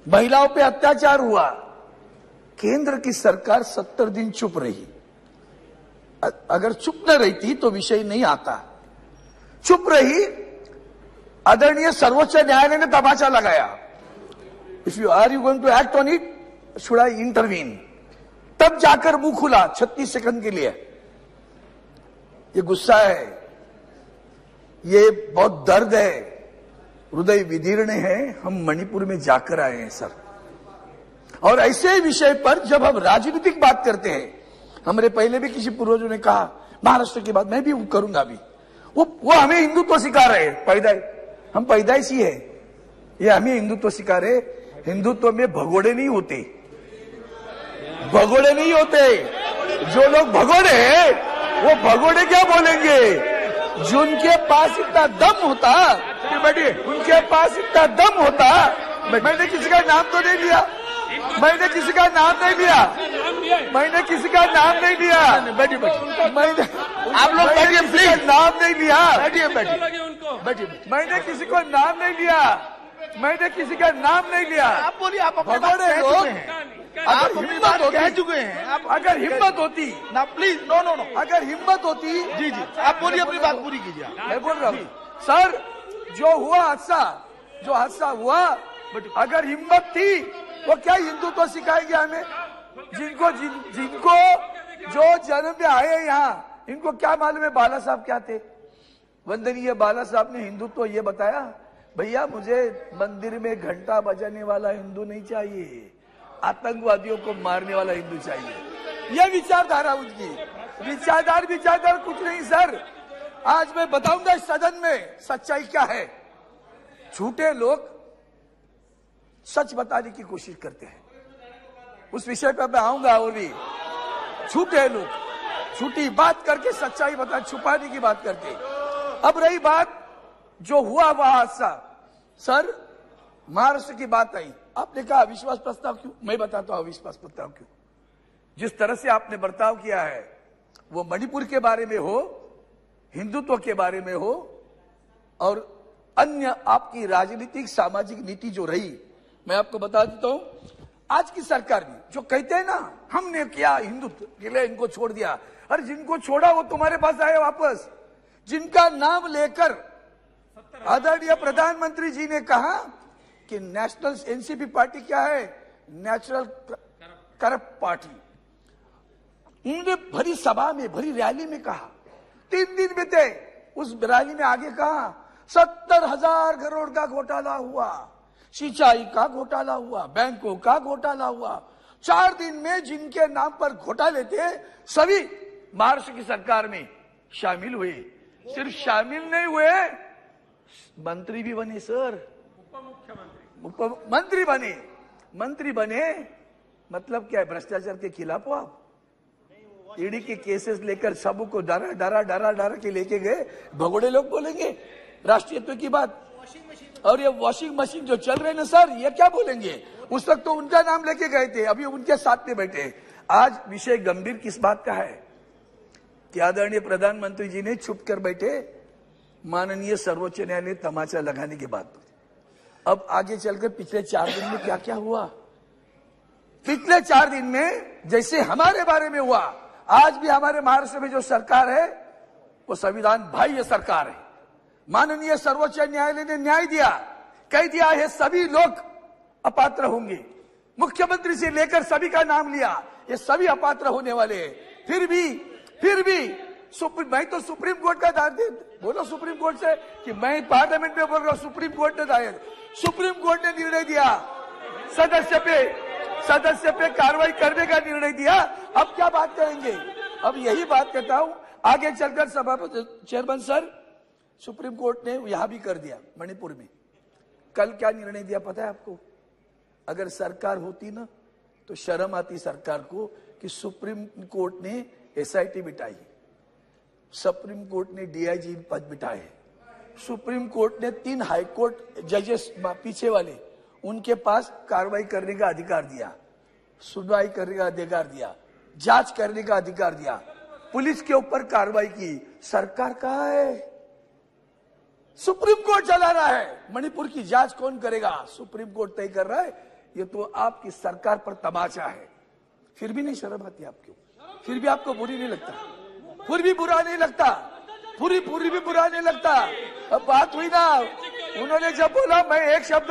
महिलाओं पे अत्याचार हुआ, केंद्र की सरकार 70 दिन चुप रही। अगर चुप न रहती तो विषय नहीं आता। चुप रही, आदरणीय सर्वोच्च न्यायालय ने तमाचा लगाया। If you are you going to act on it, should I intervene? तब जाकर मुंह खुला 36 सेकंड के लिए। ये गुस्सा है, ये बहुत दर्द है, हृदय विदीर्ण है। हम मणिपुर में जाकर आए हैं सर, और ऐसे विषय पर जब हम राजनीतिक बात करते हैं, हमारे पहले भी किसी पूर्वजों ने कहा, महाराष्ट्र की बात मैं भी करूंगा अभी, वो हमें हिंदुत्व सिखा रहे हैं। हम पैदाइशी है, ये हमें हिंदुत्व सिखा रहे। हिंदुत्व में भगोड़े नहीं होते, भगोड़े नहीं होते। जो लोग भगोड़े हैं, वो भगोड़े क्या बोलेंगे? जिनके पास इतना दम होता, बैठिए, उनके पास इतना दम होता। मैंने किसी का नाम तो नहीं लिया, मैंने किसी का नाम नहीं लिया, मैंने किसी का नाम नहीं लिया। बैठिए बैठिए, मैंने, आप लोग बैठिए प्लीज, नाम नहीं लिया। बैठिए बैठिए बैठिए, मैंने किसी को नाम नहीं लिया, मैंने किसी का नाम नहीं लिया। आप बोलिए, आप भगोड़े लोग, आप अपनी बात कह चुके हैं। आप अगर हिम्मत होती ना, प्लीज, नो नो नो, अगर हिम्मत होती, जी जी, आप बोलिए, अपनी बात पूरी कीजिए। मैं बोल रहा हूँ सर, जो हुआ हादसा हुआ, अगर हिम्मत थी वो क्या हिंदुत्व सिखाएंगे हमें? जिनको जो जन्म में आए यहाँ, इनको क्या मालूम है बाला साहब क्या थे? वंदनीय बाला साहब ने हिंदुत्व ये बताया, भैया मुझे मंदिर में घंटा बजाने वाला हिंदू नहीं चाहिए, आतंकवादियों को मारने वाला हिंदू चाहिए। यह विचारधारा उनकी। विचारधारा कुछ नहीं सर। आज मैं बताऊंगा इस सदन में सच्चाई क्या है। झूठे लोग सच बताने की कोशिश करते हैं, उस विषय पर मैं आऊंगा। और भी झूठे लोग झूठी बात करके सच्चाई बता, छुपाने की बात करते। अब रही बात जो हुआ वह हादसा, सर महाराष्ट्र की बात आई, आपने कहा अविश्वास प्रस्ताव क्यों? मैं बताता हूं अविश्वास प्रस्ताव क्यों। जिस तरह से आपने बर्ताव किया है, वो मणिपुर के बारे में हो, हिंदुत्व के बारे में हो, और अन्य आपकी राजनीतिक सामाजिक नीति जो रही, मैं आपको बता देता हूं। आज की सरकार भी जो कहते हैं ना, हमने किया हिंदुत्व के लिए, इनको छोड़ दिया। अरे जिनको छोड़ा वो तुम्हारे पास आए वापस, जिनका नाम लेकर आदरणीय प्रधानमंत्री जी ने कहा कि नेशनल एनसीपी पार्टी क्या है? Natural corrupt party. उन्होंने भरी सभा में, भरी रैली में कहा, 3 दिन बीते, उस रैली में आगे कहा 70,000 करोड़ का घोटाला हुआ, सिंचाई का घोटाला हुआ, बैंकों का घोटाला हुआ। 4 दिन में जिनके नाम पर घोटाले थे, सभी महाराष्ट्र की सरकार में शामिल हुए। सिर्फ शामिल नहीं हुए, मंत्री भी बने सर, मंत्री बने। मंत्री बने मतलब क्या है? भ्रष्टाचार के खिलाफ हो आप? ईडी के केसेस लेकर सबको डरा के लेके गए। भगोड़े लोग बोलेंगे राष्ट्रीयत्व की बात, और ये वॉशिंग मशीन जो चल रहे ना सर, ये क्या बोलेंगे? उस वक्त तो उनका नाम लेके गए थे, अभी उनके साथ में बैठे। आज विषय गंभीर किस बात का है कि आदरणीय प्रधानमंत्री जी ने छुप कर बैठे, माननीय सर्वोच्च न्यायालय तमाचा लगाने के बाद। अब आगे चलकर पिछले 4 दिन में क्या क्या हुआ? पिछले 4 दिन में जैसे हमारे बारे में हुआ, आज भी हमारे महाराष्ट्र में जो सरकार है वो संविधान बाह्य सरकार है। माननीय सर्वोच्च न्यायालय ने न्याय दिया, कह दिया है सभी लोग अपात्र होंगे। मुख्यमंत्री से लेकर सभी का नाम लिया, ये सभी अपात्र होने वाले हैं। फिर भी मैं तो सुप्रीम कोर्ट का दायर बोलो सुप्रीम कोर्ट से कि मैं पार्लियामेंट में बोल रहा हूं, सुप्रीम कोर्ट ने दायर, सुप्रीम कोर्ट ने निर्णय दिया, सदस्य पे कार्रवाई करने का निर्णय दिया। अब क्या बात करेंगे? अब यही बात कहता हूं, आगे चलकर सभापति चेयरमैन सर, सुप्रीम कोर्ट ने यहां भी कर दिया मणिपुर में। कल क्या निर्णय दिया पता है आपको? अगर सरकार होती ना तो शर्म आती सरकार को कि सुप्रीम कोर्ट ने एसआईटी बिठाई, सुप्रीम कोर्ट ने डीआईजी पद बिठाए, सुप्रीम कोर्ट ने 3 हाई कोर्ट जजेस पीछे वाले, उनके पास कार्रवाई करने का अधिकार दिया, सुनवाई करने का अधिकार दिया, जांच करने का अधिकार दिया, पुलिस के ऊपर कार्रवाई की। सरकार कहाँ है? सुप्रीम कोर्ट चला रहा है। मणिपुर की जांच कौन करेगा? सुप्रीम कोर्ट तय कर रहा है। ये तो आपकी सरकार पर तमाचा है। फिर भी नहीं शर्म आती आपको? फिर भी आपको बुरी नहीं लगता? फिर भी बुरा नहीं लगता? पूरी भी बुरा नहीं लगता? अब बात हुई ना, उन्होंने जब बोला मैं एक शब्द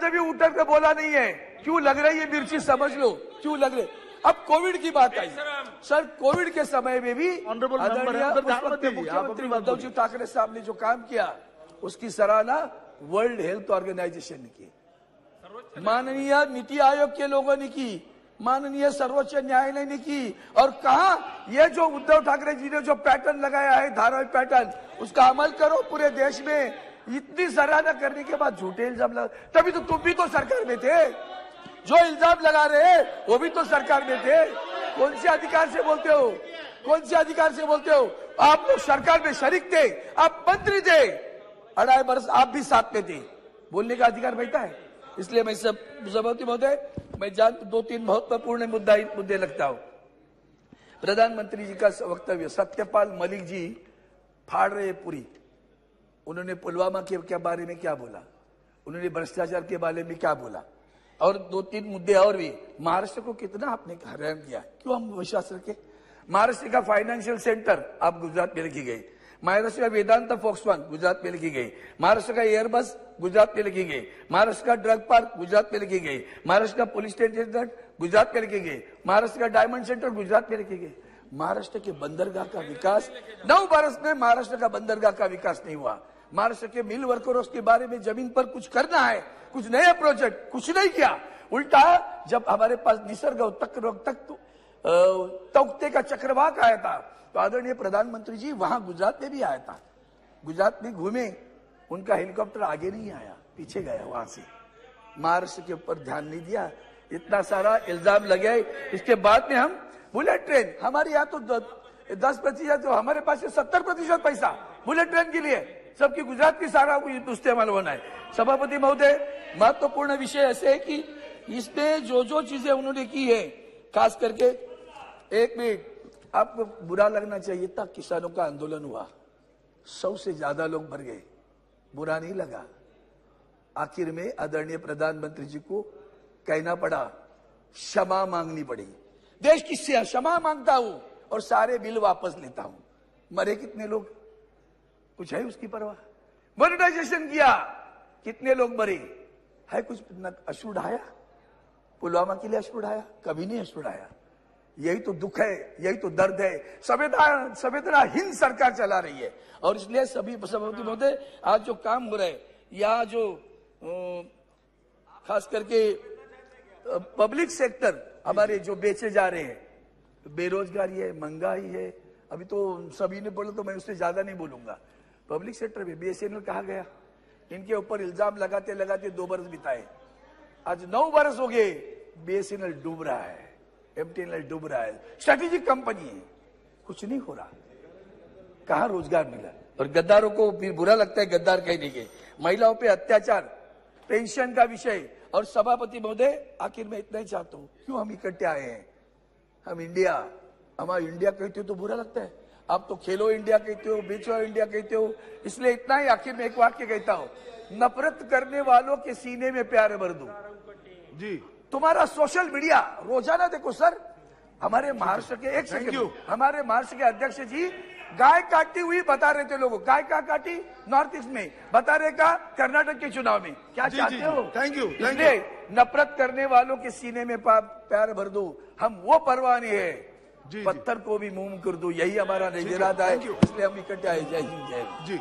भी उतर के बोला नहीं है। क्यों लग रही है मिर्ची? समझ लो क्यों लग रही। अब कोविड की बात आई सर, कोविड के समय में भी मुख्यमंत्री उद्धव जी ठाकरे साहब ने जो काम किया उसकी सराहना वर्ल्ड हेल्थ ऑर्गेनाइजेशन ने की, माननीय नीति आयोग के लोगों ने की, माननीय सर्वोच्च न्यायालय ने की। और कहा ये जो उद्धव ठाकरे जी ने जो पैटर्न लगाया है, धारावाहिक पैटर्न, उसका अमल करो पूरे देश में। इतनी सराहना करने के बाद झूठे इल्जाम लगा, तभी तो तुम भी तो सरकार में थे। जो इल्जाम लगा रहे हैं वो भी तो सरकार में थे। कौन से अधिकार से बोलते हो? कौन से अधिकार से बोलते हो? आप लोग सरकार में शरीक थे, आप मंत्री थे, 2.5 वर्ष आप भी साथ में थे, बोलने का अधिकार बैठा है। इसलिए मैं सभापति महोदय, मैं 2-3 महत्वपूर्ण मुद्दे लगता हूं। प्रधानमंत्री जी का वक्तव्य, सत्यपाल मलिक जी फाड़ रहे पूरी। उन्होंने पुलवामा के बारे में क्या बोला, उन्होंने भ्रष्टाचार के बारे में क्या बोला, और 2-3 मुद्दे और भी। महाराष्ट्र को कितना आपने हैरान किया, क्यों हम विश्वास रखे? महाराष्ट्र का फाइनेंशियल सेंटर आप गुजरात में लिखी गई, महाराष्ट्र का वेदांत फॉक्सकॉन गुजरात में लिखी गई, महाराष्ट्र का एयरबस गुजरात में लिखी गई, महाराष्ट्र का ड्रग पार्क गुजरात में लिखी गई, महाराष्ट्र का पुलिस स्टेशन गुजरात में लिखी गई, महाराष्ट्र का डायमंड सेंटर गुजरात में लिखी गई। महाराष्ट्र के बंदरगाह का विकास 9 वर्ष में महाराष्ट्र का बंदरगाह का विकास नहीं हुआ। महाराष्ट्र के मिल वर्कर्स के बारे में जमीन पर कुछ करना है, कुछ नया प्रोजेक्ट, कुछ नहीं किया। उल्टा जब हमारे पास निसर्ग तख्ते का चक्रवात आया था तो आदरणीय प्रधानमंत्री जी वहां गुजरात में भी आया था, गुजरात में घूमे, उनका हेलीकॉप्टर आगे नहीं आया, पीछे गया वहां से। महाराष्ट्र के ऊपर ध्यान नहीं दिया, इतना सारा इल्जाम लगे। इसके बाद में हम बुलेट ट्रेन, हमारे यहाँ तो 10%, तो हमारे पास 70% पैसा बुलेट ट्रेन के लिए, सबकी गुजरात की सारा इस्तेमाल होना है। सभापति महोदय, महत्वपूर्ण विषय ऐसे है कि इसमें जो चीजें उन्होंने की है, खास करके 1 मिनट आपको बुरा लगना चाहिए था, किसानों का आंदोलन हुआ, 100 से ज्यादा लोग मर गए, बुरा नहीं लगा। आखिर में आदरणीय प्रधानमंत्री जी को कहना पड़ा, क्षमा मांगनी पड़ी, देश की क्षमा मांगता हूं और सारे बिल वापस लेता हूं। मरे कितने लोग, कुछ है उसकी परवाह? मॉनिटाइजेशन किया, कितने लोग मरे, है कुछ? अश्रु ढाया? पुलवामा के लिए अश्रु ढाया? कभी नहीं अश्रु ढाया। यही तो दुख है, यही तो दर्द है। संवेदनाहीन सरकार चला रही है। और इसलिए सभी सभापति महोदय, आज जो काम हो रहा है, या जो खास करके पब्लिक सेक्टर हमारे जो बेचे जा रहे हैं, बेरोजगारी है, महंगाई है, अभी तो सभी ने बोला तो मैं उससे ज्यादा नहीं बोलूंगा। पब्लिक सेक्टर में BSNL कहा गया, इनके ऊपर इल्जाम लगाते लगाते 2 वर्ष बिताए, आज 9 वर्ष हो गए, BSNL डूब रहा है, MTNL डूब रहा है, स्ट्रेटेजिक कंपनी है, कुछ नहीं हो रहा। कहां रोजगार मिला? और गद्दारों को भी बुरा लगता है गद्दार कहने के। महिलाओं पे अत्याचार, पेंशन का विषय। और सभापति महोदय, आखिर में इतना ही चाहता हूं, क्यों हम इकट्ठे आए हैं? हम इंडिया, हमारा इंडिया कहते हो तो बुरा लगता है, आप तो खेलो इंडिया कहते हो, बेचो इंडिया कहते हो। इसलिए इतना ही आखिर में एक वाक्य कहता हूं, नफरत करने वालों के सीने में प्यार भर दो जी। तुम्हारा सोशल मीडिया रोजाना देखो सर, हमारे महाराष्ट्र के हमारे महाराष्ट्र के अध्यक्ष जी गाय काटती हुई बता रहे थे लोगों, गाय का काटी नॉर्थ ईस्ट में, बता रहे का कर्नाटक के चुनाव में। क्या चाहते हो? Thank you. नफरत करने वालों के सीने में प्यार भर दो, हम वो परवाह नहीं है, पत्थर को भी मुंह कर दो, यही हमारा इरादा है। इसलिए हम इकट्ठे आए। जय हिंद, जय।